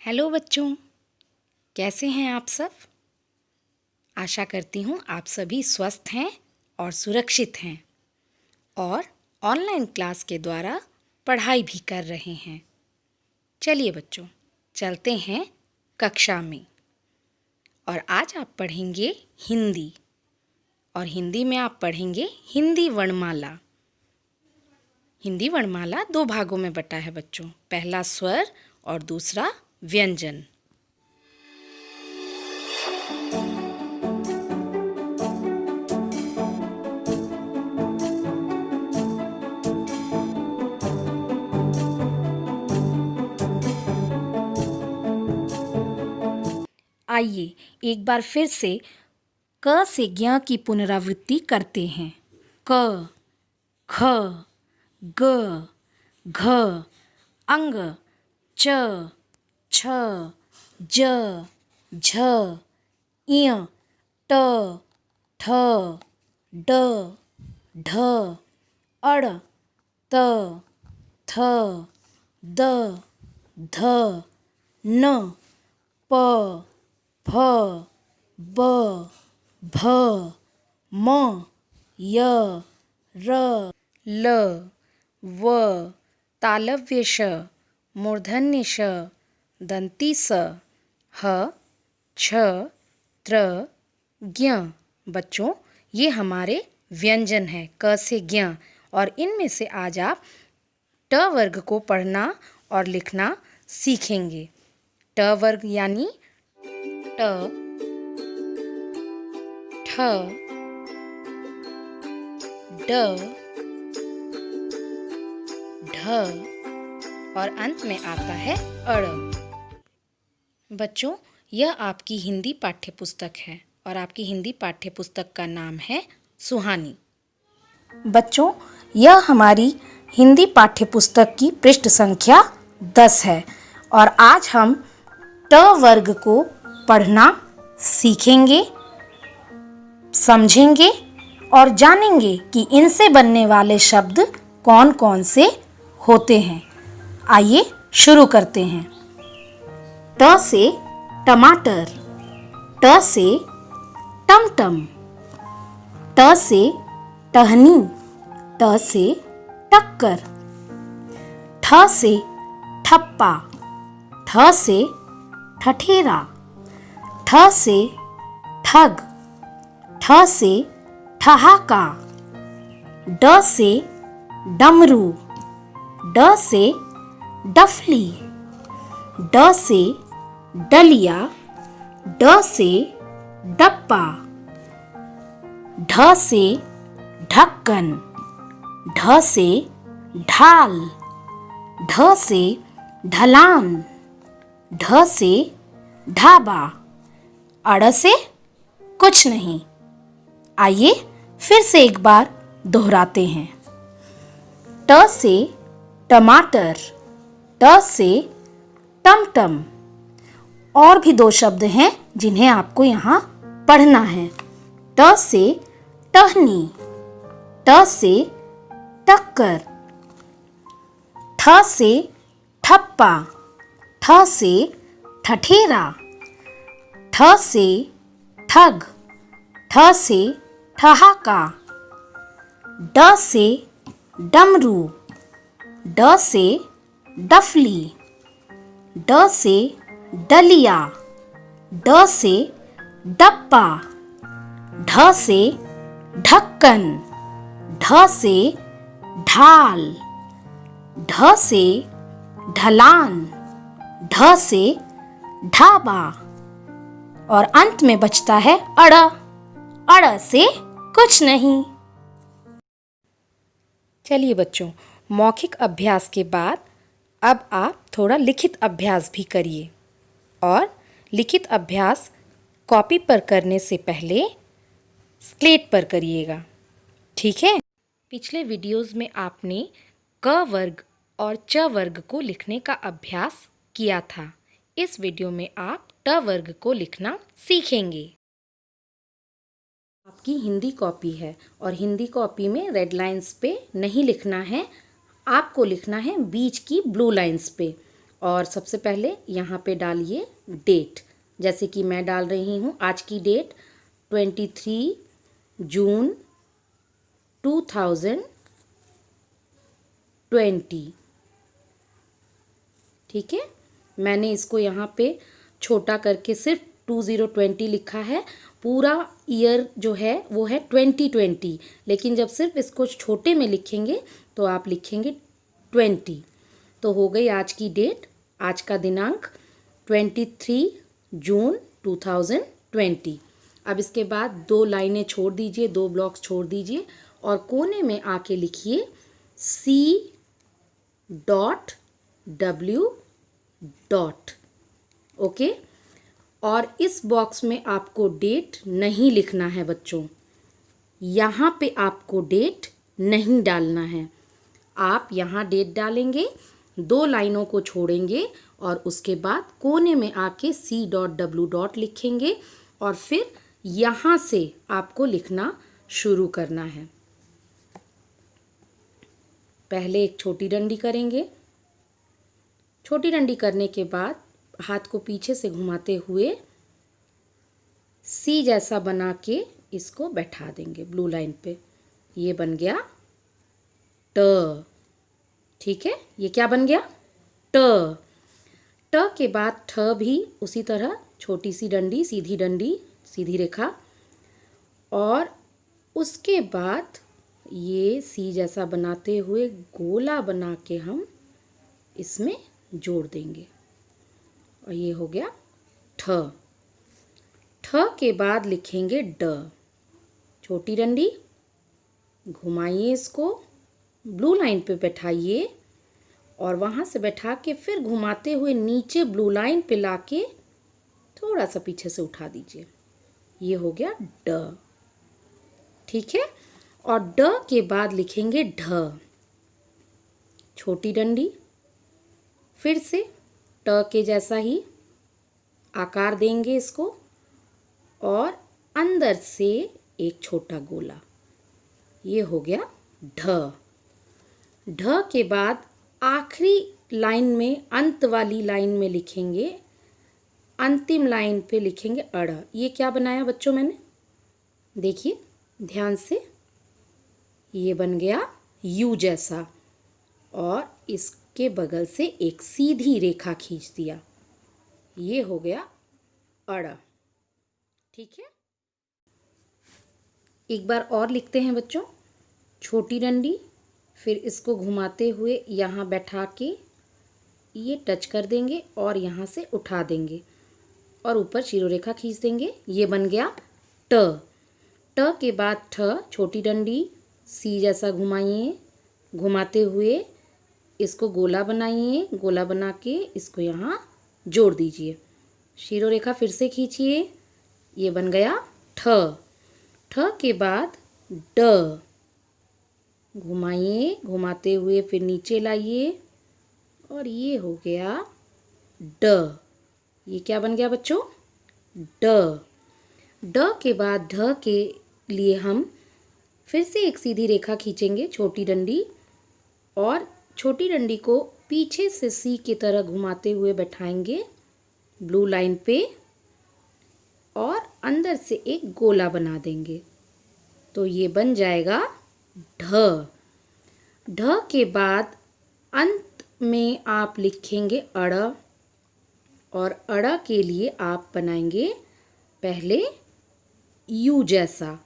Hello बच्चों, कैसे हैं आप सब। आशा करती हूँ आप सभी स्वस्थ हैं और सुरक्षित हैं और ऑनलाइन क्लास के द्वारा पढ़ाई भी कर रहे हैं। चलिए बच्चों, चलते हैं कक्षा में। और आज आप पढ़ेंगे हिंदी, और हिंदी में आप पढ़ेंगे हिंदी वर्णमाला। हिंदी वर्णमाला 2 भागों में बटा है बच्चों, पहला स्वर और दूसरा व्यंजन। आइए एक बार फिर से क से ज्ञ की पुनरावृत्ति करते हैं। क, ख, ग, घ, अंग, च, छ, ज, झ, इय, ट, ठ, ड, ढ, अड़, त, थ, द, ध, न, प, फ, ब, भ, म, य, र, ल, व, तालव्य श, मूर्धन्य श, दंती स, ह, छ, त्र, ज्ञ। बच्चों, ये हमारे व्यंजन हैं क से ज्ञ, और इनमें से आज आप ट वर्ग को पढ़ना और लिखना सीखेंगे। ट वर्ग यानी ट, ठ, ड, ढ और अंत में आता है अड़। बच्चों, यह आपकी हिंदी पाठ्य पुस्तक है और आपकी हिंदी पाठ्य पुस्तक का नाम है सुहानी। बच्चों, यह हमारी हिंदी पाठ्य पुस्तक की पृष्ठ संख्या 10 है और आज हम ट वर्ग को पढ़ना सीखेंगे, समझेंगे और जानेंगे कि इनसे बनने वाले शब्द कौन कौन से होते हैं। आइए शुरू करते हैं। ट से टमाटर, ट से टमटम, ट से टहनी, ट से टक्कर, ठ से ठप्पा, ठ से ठठेरा, ठ से ठग, ठ से ठहाका, ड से डमरू, ड से डफली, ड से डलिया, ड से डप्पा, ढ से ढक्कन, ढ से ढाल, ढ से ढलान, ढ से ढाबा, अड़ से कुछ नहीं। आइए फिर से एक बार दोहराते हैं। ट से टमाटर, ट से टमटम। और भी 2 शब्द हैं जिन्हें आपको यहाँ पढ़ना है। ट से टहनी, ट से टक्कर, ठ से ठप्पा, ठ से ठठेरा, ठ से ठग, ठ से ठहाका, ड से डमरू, ड से डफली, ड से डलिया, ड से डप्पा, ढ से ढक्कन, ढ से ढाल, ढ से ढलान, ढ से ढाबा और अंत में बचता है अड़, अड़ से कुछ नहीं। चलिए बच्चों, मौखिक अभ्यास के बाद अब आप थोड़ा लिखित अभ्यास भी करिए, और लिखित अभ्यास कॉपी पर करने से पहले स्लेट पर करिएगा, ठीक है। पिछले वीडियोस में आपने क वर्ग और च वर्ग को लिखने का अभ्यास किया था। इस वीडियो में आप ट वर्ग को लिखना सीखेंगे। आपकी हिंदी कॉपी है और हिंदी कॉपी में रेड लाइंस पे नहीं लिखना है, आपको लिखना है बीच की ब्लू लाइंस पे। और सबसे पहले यहाँ पे डालिए डेट, जैसे कि मैं डाल रही हूँ आज की डेट 23 जून 2020। ठीक है, मैंने इसको यहाँ पे छोटा करके सिर्फ 2020 लिखा है। पूरा ईयर जो है वो है 2020, लेकिन जब सिर्फ इसको छोटे में लिखेंगे तो आप लिखेंगे 20। तो हो गई आज की डेट, आज का दिनांक 23 जून 2020। अब इसके बाद 2 लाइनें छोड़ दीजिए, 2 ब्लॉक्स छोड़ दीजिए और कोने में आके लिखिए C.W. ओके। और इस बॉक्स में आपको डेट नहीं लिखना है बच्चों, यहाँ पे आपको डेट नहीं डालना है। आप यहाँ डेट डालेंगे, 2 लाइनों को छोड़ेंगे और उसके बाद कोने में आके C.W. लिखेंगे और फिर यहाँ से आपको लिखना शुरू करना है। पहले एक छोटी डंडी करेंगे। छोटी डंडी करने के बाद हाथ को पीछे से घुमाते हुए सी जैसा बना के इसको बैठा देंगे ब्लू लाइन पे। ये बन गया ट। ठीक है, ये क्या बन गया? ट। ट के बाद ठ भी उसी तरह छोटी सी डंडी, सीधी रेखा, और उसके बाद ये सी जैसा बनाते हुए गोला बना के हम इसमें जोड़ देंगे और ये हो गया ठ। ठ के बाद लिखेंगे ड। छोटी डंडी घुमाइए, इसको ब्लू लाइन पे बैठाइए और वहाँ से बैठा के फिर घुमाते हुए नीचे ब्लू लाइन पे लाके थोड़ा सा पीछे से उठा दीजिए। ये हो गया ड। ठीक है, और ड के बाद लिखेंगे ढ। छोटी डंडी फिर से ट के जैसा ही आकार देंगे इसको और अंदर से एक छोटा गोला। ये हो गया ढ। ढ के बाद आखिरी लाइन में, अंत वाली लाइन में लिखेंगे, अंतिम लाइन पे लिखेंगे अड़। ये क्या बनाया बच्चों मैंने? देखिए ध्यान से, ये बन गया यू जैसा और इसके बगल से एक सीधी रेखा खींच दिया। ये हो गया अड़। ठीक है, एक बार और लिखते हैं बच्चों। छोटी डंडी, फिर इसको घुमाते हुए यहाँ बैठा के ये टच कर देंगे और यहाँ से उठा देंगे और ऊपर शिरोरेखा खींच देंगे। ये बन गया ट। ट के बाद ठ। छोटी डंडी सी जैसा घुमाइए, घुमाते हुए इसको गोला बनाइए, गोला बना के इसको यहाँ जोड़ दीजिए। शिरोरेखा फिर से खींचिए, ये बन गया ठ। ठ के बाद ड। घुमाइए, घुमाते हुए फिर नीचे लाइए और ये हो गया ड। ये क्या बन गया बच्चों? ड। ड के बाद ढ के लिए हम फिर से एक सीधी रेखा खींचेंगे, छोटी डंडी, और छोटी डंडी को पीछे से सी की तरह घुमाते हुए बैठाएंगे ब्लू लाइन पे और अंदर से एक गोला बना देंगे। तो ये बन जाएगा ढ। ढ के बाद अंत में आप लिखेंगे अड़ और अड़ के लिए आप बनाएंगे पहले यू जैसा,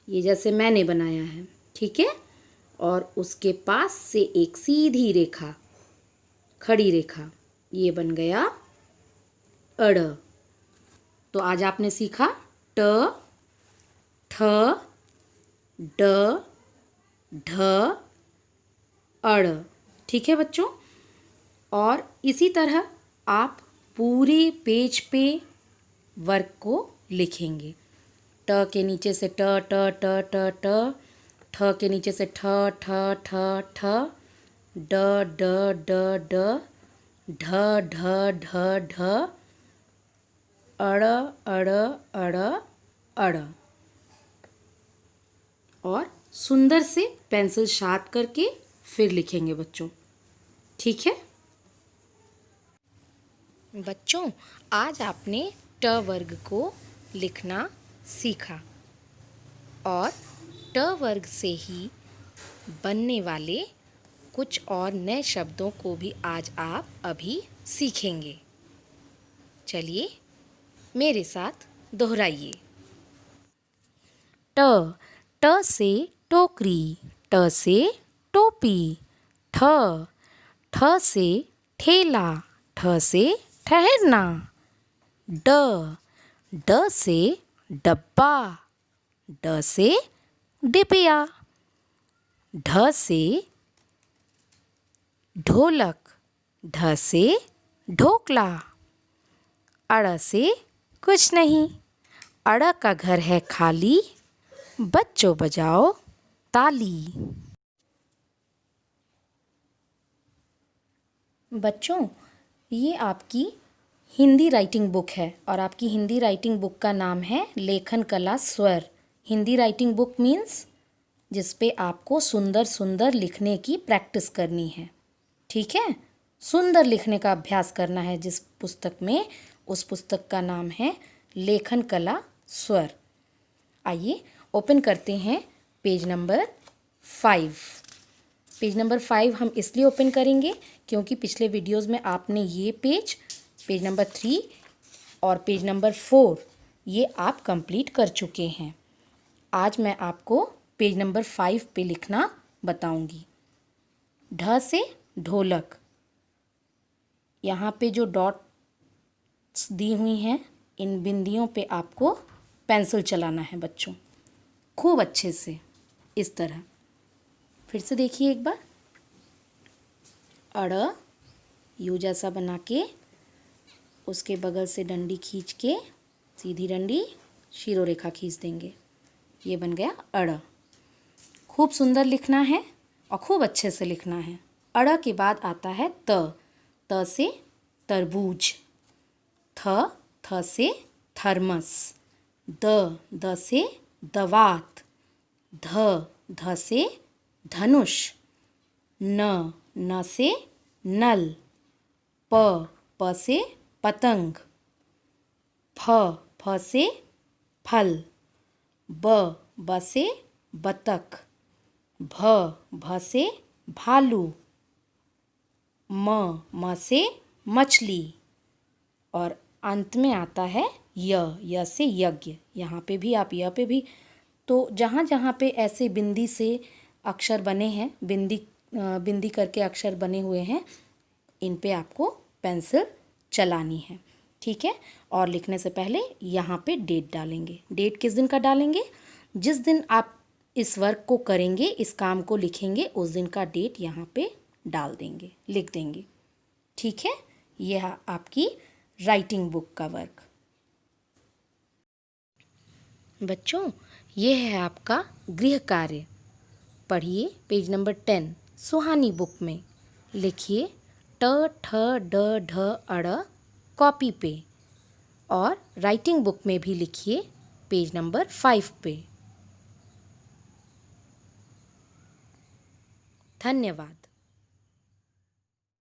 ये जैसे मैंने बनाया है। ठीक है, और उसके पास से एक सीधी रेखा, खड़ी रेखा, ये बन गया अड़। तो आज आपने सीखा ट, ठ, ड, ढ, अड़। ठीक है बच्चों, और इसी तरह आप पूरे पेज पे वर्क को लिखेंगे। ट के नीचे से ट ट ट ट ट, ठ के नीचे से ठ ठ ठ ठ, ड ड ड ड, ढ ढ ढ ढ, अड़ अड़ अड़ अड़। और सुंदर से पेंसिल शार्प करके फिर लिखेंगे बच्चों। ठीक है। बच्चों, आज आपने ट वर्ग को लिखना सीखा और ट वर्ग से ही बनने वाले कुछ और नए शब्दों को भी आज आप अभी सीखेंगे। चलिए मेरे साथ दोहराइए। ट ट से टोकरी, ट से टोपी। ठ ठ से ठेला, ठ से ठहरना। ड ड से डब्बा, ड से डिबिया। ढ से ढोलक, ढ से ढोकला। अड़ से कुछ नहीं, अड़ का घर है खाली, बच्चों बजाओ ताली। बच्चों, ये आपकी हिंदी राइटिंग बुक है और आपकी हिंदी राइटिंग बुक का नाम है लेखन कला स्वर। हिंदी राइटिंग बुक मीन्स जिस पे आपको सुंदर सुंदर लिखने की प्रैक्टिस करनी है। ठीक है, सुंदर लिखने का अभ्यास करना है जिस पुस्तक में, उस पुस्तक का नाम है लेखन कला स्वर। आइए ओपन करते हैं पेज नंबर 5। पेज नंबर 5 हम इसलिए ओपन करेंगे क्योंकि पिछले वीडियोस में आपने ये पेज नंबर 3 और पेज नंबर 4 ये आप कंप्लीट कर चुके हैं। आज मैं आपको पेज नंबर 5 पे लिखना बताऊंगी। ढ से ढोलक, यहाँ पे जो डॉट्स दी हुई हैं इन बिंदियों पे आपको पेंसिल चलाना है बच्चों, खूब अच्छे से, इस तरह। फिर से देखिए एक बार। अड़ यू जैसा बना के उसके बगल से डंडी खींच के, सीधी डंडी शिरोरेखा खींच देंगे, ये बन गया अड़। खूब सुंदर लिखना है और खूब अच्छे से लिखना है। अड़ के बाद आता है त, त से तरबूज। थ से थर्मस। द से दवात। ध से धनुष। न से नल। प से पतंग। फ से फल। ब से बतख। भ से भालू। म से मछली और अंत में आता है य से यज्ञ। यहाँ पे भी आप य पे भी, तो जहाँ जहाँ पे ऐसे बिंदी से अक्षर बने हैं, बिंदी करके अक्षर बने हुए हैं, इन पे आपको पेंसिल चलानी है। ठीक है, और लिखने से पहले यहाँ पे डेट डालेंगे। डेट किस दिन का डालेंगे? जिस दिन आप इस वर्क को करेंगे, इस काम को लिखेंगे, उस दिन का डेट यहाँ पे डाल देंगे, लिख देंगे। ठीक है, यह आपकी राइटिंग बुक का वर्क। बच्चों, ये है आपका गृह कार्य। पढ़िए पेज नंबर 10 सुहानी बुक में। लिखिए ट ठ ड ढ अड़ कॉपी पे, और राइटिंग बुक में भी लिखिए पेज नंबर 5 पे। धन्यवाद।